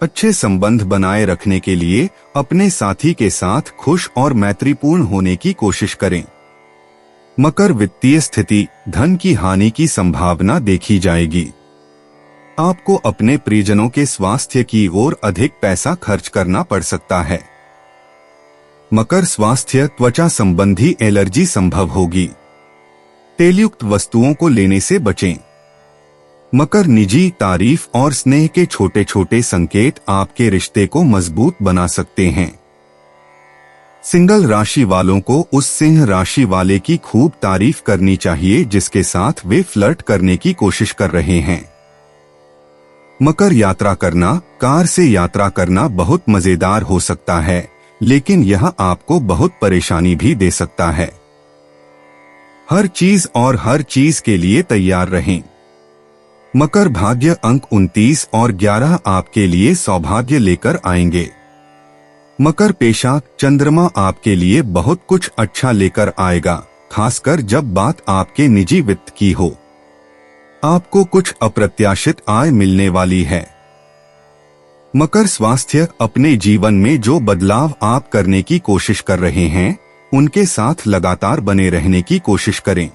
S2: अच्छे संबंध बनाए रखने के लिए अपने साथी के साथ खुश और मैत्रीपूर्ण होने की कोशिश करें। मकर, वित्तीय स्थिति, धन की हानि की संभावना देखी जाएगी। आपको अपने प्रियजनों के स्वास्थ्य की ओर अधिक पैसा खर्च करना पड़ सकता है। मकर, स्वास्थ्य, त्वचा संबंधी एलर्जी संभव होगी। तेलयुक्त वस्तुओं को लेने से बचें। मकर, निजी तारीफ और स्नेह के छोटे छोटे संकेत आपके रिश्ते को मजबूत बना सकते हैं। सिंगल राशि वालों को उस सिंह राशि वाले की खूब तारीफ करनी चाहिए जिसके साथ वे फ्लर्ट करने की कोशिश कर रहे हैं। मकर, यात्रा करना, कार से यात्रा करना बहुत मजेदार हो सकता है, लेकिन यह आपको बहुत परेशानी भी दे सकता है। हर चीज और हर चीज के लिए तैयार रहें। मकर, भाग्य अंक 29 और 11 आपके लिए सौभाग्य लेकर आएंगे। मकर, पेशा, चंद्रमा आपके लिए बहुत कुछ अच्छा लेकर आएगा, खासकर जब बात आपके निजी वित्त की हो। आपको कुछ अप्रत्याशित आय मिलने वाली है। मकर, स्वास्थ्य, अपने जीवन में जो बदलाव आप करने की कोशिश कर रहे हैं उनके साथ लगातार बने रहने की कोशिश करें।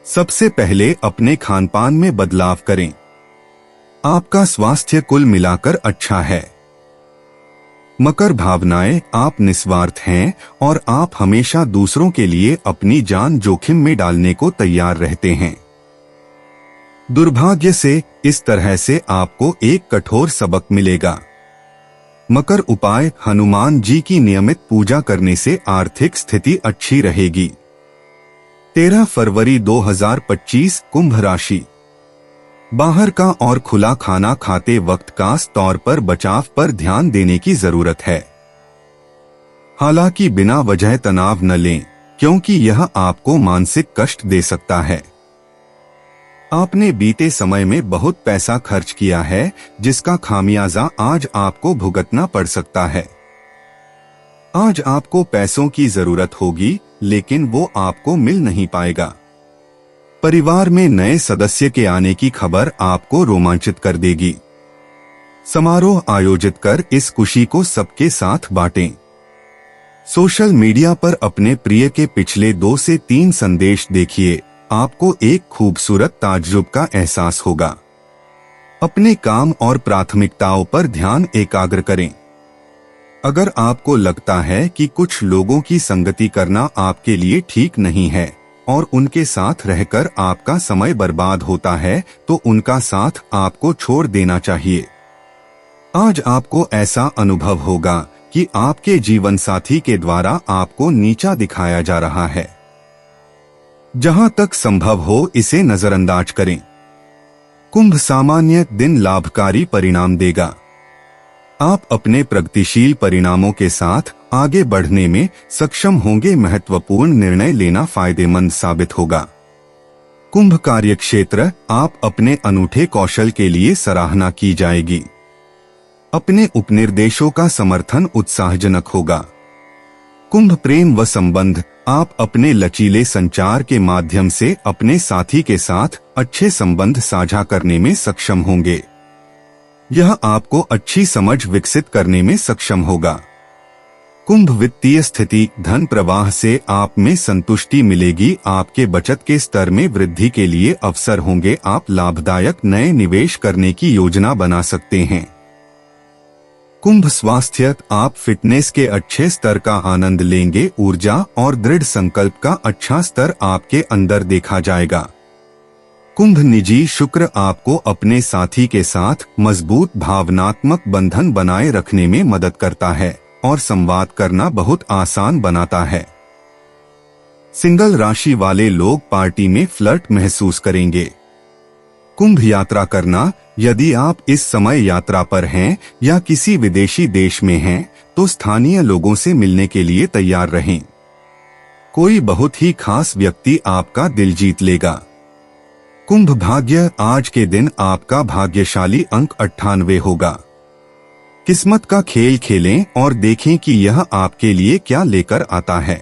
S2: सबसे पहले अपने खानपान में बदलाव करें। आपका स्वास्थ्य कुल मिलाकर अच्छा है। मकर, भावनाएं, आप निस्वार्थ हैं और आप हमेशा दूसरों के लिए अपनी जान जोखिम में डालने को तैयार रहते हैं। दुर्भाग्य से इस तरह से आपको एक कठोर सबक मिलेगा। मकर, उपाय, हनुमान जी की नियमित पूजा करने से आर्थिक स्थिति अच्छी रहेगी। 13 फरवरी 2025 कुंभ राशि। बाहर का और खुला खाना खाते वक्त खास तौर पर बचाव पर ध्यान देने की जरूरत है। हालांकि बिना वजह तनाव न लें, क्योंकि यह आपको मानसिक कष्ट दे सकता है। आपने बीते समय में बहुत पैसा खर्च किया है, जिसका खामियाजा आज आपको भुगतना पड़ सकता है। आज आपको पैसों की जरूरत होगी, लेकिन वो आपको मिल नहीं पाएगा। परिवार में नए सदस्य के आने की खबर आपको रोमांचित कर देगी। समारोह आयोजित कर इस खुशी को सबके साथ बांटें। सोशल मीडिया पर अपने प्रिय के पिछले 2 से 3 संदेश देखिए, आपको एक खूबसूरत ताज्जुब का एहसास होगा। अपने काम और प्राथमिकताओं पर ध्यान एकाग्र करें। अगर आपको लगता है कि कुछ लोगों की संगति करना आपके लिए ठीक नहीं है, और उनके साथ रहकर आपका समय बर्बाद होता है तो उनका साथ आपको छोड़ देना चाहिए। आज आपको ऐसा अनुभव होगा कि आपके जीवन साथी के द्वारा आपको नीचा दिखाया जा रहा है। जहां तक संभव हो इसे नजरअंदाज करें। कुंभ सामान्य दिन लाभकारी परिणाम देगा। आप अपने प्रगतिशील परिणामों के साथ आगे बढ़ने में सक्षम होंगे। महत्वपूर्ण निर्णय लेना फायदेमंद साबित होगा। कुंभ कार्यक्षेत्र, आप अपने अनूठे कौशल के लिए सराहना की जाएगी। अपने उपनिर्देशों का समर्थन उत्साहजनक होगा। कुंभ प्रेम व संबंध, आप अपने लचीले संचार के माध्यम से अपने साथी के साथ अच्छे संबंध साझा करने में सक्षम होंगे। यह आपको अच्छी समझ विकसित करने में सक्षम होगा। कुंभ वित्तीय स्थिति, धन प्रवाह से आप में संतुष्टि मिलेगी। आपके बचत के स्तर में वृद्धि के लिए अवसर होंगे। आप लाभदायक नए निवेश करने की योजना बना सकते हैं। कुंभ स्वास्थ्य, आप फिटनेस के अच्छे स्तर का आनंद लेंगे। ऊर्जा और दृढ़ संकल्प का अच्छा स्तर आपके अंदर देखा जाएगा। कुंभ निजी, शुक्र आपको अपने साथी के साथ मजबूत भावनात्मक बंधन बनाए रखने में मदद करता है और संवाद करना बहुत आसान बनाता है। सिंगल राशि वाले लोग पार्टी में फ्लर्ट महसूस करेंगे। कुंभ यात्रा करना, यदि आप इस समय यात्रा पर हैं या किसी विदेशी देश में हैं तो स्थानीय लोगों से मिलने के लिए तैयार रहें। कोई बहुत ही खास व्यक्ति आपका दिल जीत लेगा। कुंभ भाग्य, आज के दिन आपका भाग्यशाली अंक 98 होगा। किस्मत का खेल खेलें और देखें कि यह आपके लिए क्या लेकर आता है।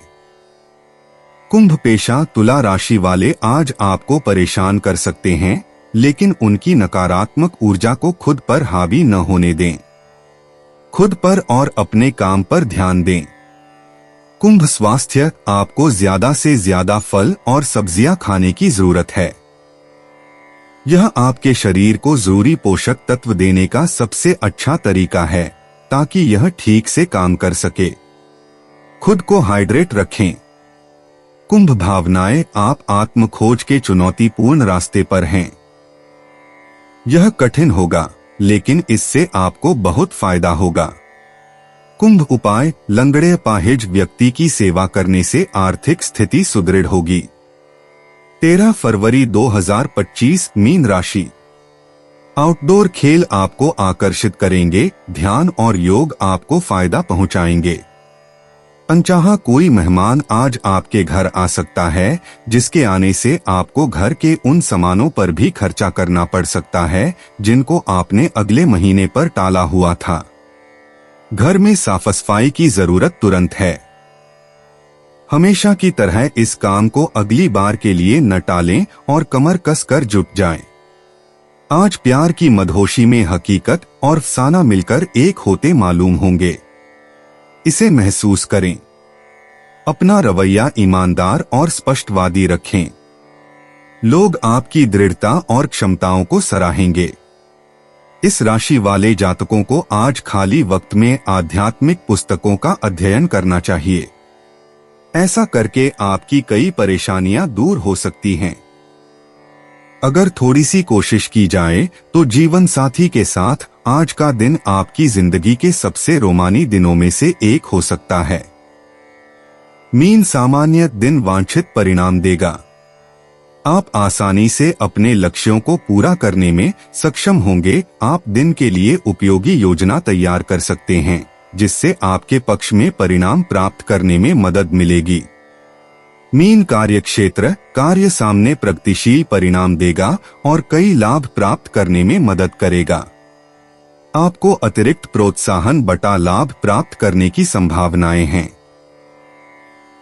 S2: कुंभ पेशा, तुला राशि वाले आज आपको परेशान कर सकते हैं, लेकिन उनकी नकारात्मक ऊर्जा को खुद पर हावी न होने दें। खुद पर और अपने काम पर ध्यान दें। कुंभ स्वास्थ्य, आपको ज्यादा से ज्यादा फल और सब्जियां खाने की जरूरत है। यह आपके शरीर को जरूरी पोषक तत्व देने का सबसे अच्छा तरीका है ताकि यह ठीक से काम कर सके। खुद को हाइड्रेट रखें। कुंभ भावनाएं, आप आत्म खोज के चुनौतीपूर्ण रास्ते पर हैं। यह कठिन होगा, लेकिन इससे आपको बहुत फायदा होगा। कुंभ उपाय, लंगड़े अपाहिज व्यक्ति की सेवा करने से आर्थिक स्थिति सुदृढ़ होगी। 13 फरवरी 2025, मीन राशि। आउटडोर खेल आपको आकर्षित करेंगे। ध्यान और योग आपको फायदा पहुंचाएंगे। अनचाहा कोई मेहमान आज आपके घर आ सकता है, जिसके आने से आपको घर के उन सामानों पर भी खर्चा करना पड़ सकता है जिनको आपने अगले महीने पर टाला हुआ था। घर में साफ सफाई की जरूरत तुरंत है। हमेशा की तरह इस काम को अगली बार के लिए न टालें और कमर कसकर जुट जाएं। आज प्यार की मदहोशी में हकीकत और अफसाना मिलकर एक होते मालूम होंगे। इसे महसूस करें। अपना रवैया ईमानदार और स्पष्टवादी रखें। लोग आपकी दृढ़ता और क्षमताओं को सराहेंगे। इस राशि वाले जातकों को आज खाली वक्त में आध्यात्मिक पुस्तकों का अध्ययन करना चाहिए। ऐसा करके आपकी कई परेशानियां दूर हो सकती हैं। अगर थोड़ी सी कोशिश की जाए तो जीवन साथी के साथ आज का दिन आपकी जिंदगी के सबसे रोमानी दिनों में से एक हो सकता है। मीन सामान्य दिन वांछित परिणाम देगा। आप आसानी से अपने लक्ष्यों को पूरा करने में सक्षम होंगे। आप दिन के लिए उपयोगी योजना तैयार कर सकते हैं, जिससे आपके पक्ष में परिणाम प्राप्त करने में मदद मिलेगी। मीन कार्यक्षेत्र, कार्य सामने प्रगतिशील परिणाम देगा और कई लाभ प्राप्त करने में मदद करेगा। आपको अतिरिक्त प्रोत्साहन बटा लाभ प्राप्त करने की संभावनाएं हैं।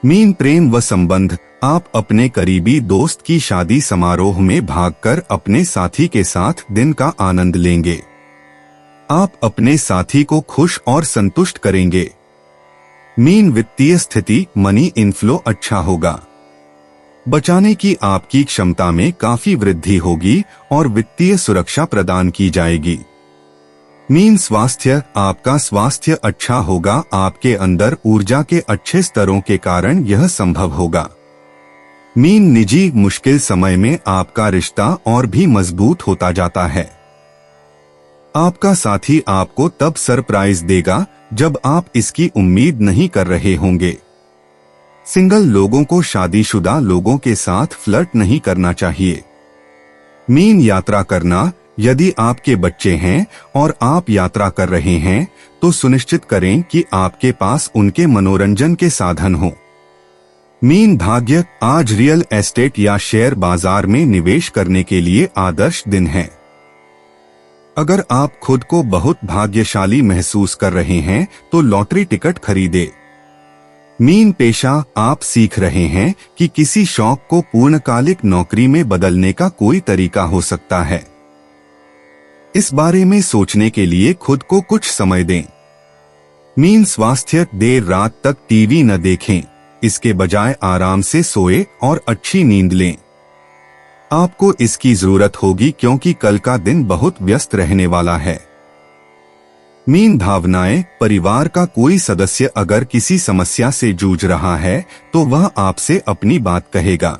S2: मीन प्रेम व संबंध, आप अपने करीबी दोस्त की शादी समारोह में भागकर अपने साथी के साथ दिन का आनंद लेंगे। आप अपने साथी को खुश और संतुष्ट करेंगे। मीन वित्तीय स्थिति, मनी इनफ्लो अच्छा होगा। बचाने की आपकी क्षमता में काफी वृद्धि होगी और वित्तीय सुरक्षा प्रदान की जाएगी। मीन स्वास्थ्य, आपका स्वास्थ्य अच्छा होगा। आपके अंदर ऊर्जा के अच्छे स्तरों के कारण यह संभव होगा। मीन निजी मुश्किल समय में आपका रिश्ता और भी मजबूत होता जाता है। आपका साथी आपको तब सरप्राइज देगा जब आप इसकी उम्मीद नहीं कर रहे होंगे। सिंगल लोगों को शादीशुदा लोगों के साथ फ्लर्ट नहीं करना चाहिए। मीन यात्रा करना, यदि आपके बच्चे हैं और आप यात्रा कर रहे हैं तो सुनिश्चित करें कि आपके पास उनके मनोरंजन के साधन हों। मीन भाग्य, आज रियल एस्टेट या शेयर बाजार में निवेश करने के लिए आदर्श दिन है। अगर आप खुद को बहुत भाग्यशाली महसूस कर रहे हैं तो लॉटरी टिकट खरीदें। मीन पेशा, आप सीख रहे हैं कि किसी शौक को पूर्णकालिक नौकरी में बदलने का कोई तरीका हो सकता है। इस बारे में सोचने के लिए खुद को कुछ समय दें। मीन स्वास्थ्य, देर रात तक टीवी न देखें, इसके बजाय आराम से सोएं और अच्छी नींद लें। आपको इसकी जरूरत होगी क्योंकि कल का दिन बहुत व्यस्त रहने वाला है। मीन भावनाएं, परिवार का कोई सदस्य अगर किसी समस्या से जूझ रहा है तो वह आपसे अपनी बात कहेगा।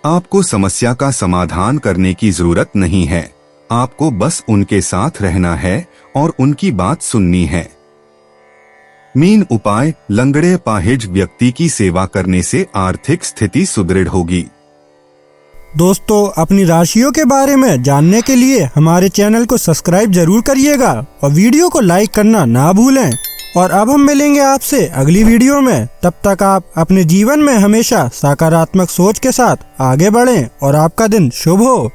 S2: आपको समस्या का समाधान करने की जरूरत नहीं है, आपको बस उनके साथ रहना है और उनकी बात सुननी है। मीन उपाय, लंगड़े अपाहिज व्यक्ति की सेवा करने से आर्थिक स्थिति सुदृढ़ होगी।
S1: दोस्तों, अपनी राशियों के बारे में जानने के लिए हमारे चैनल को सब्सक्राइब जरूर करिएगा और वीडियो को लाइक करना ना भूलें। और अब हम मिलेंगे आपसे अगली वीडियो में। तब तक आप अपने जीवन में हमेशा सकारात्मक सोच के साथ आगे बढ़ें और आपका दिन शुभ हो।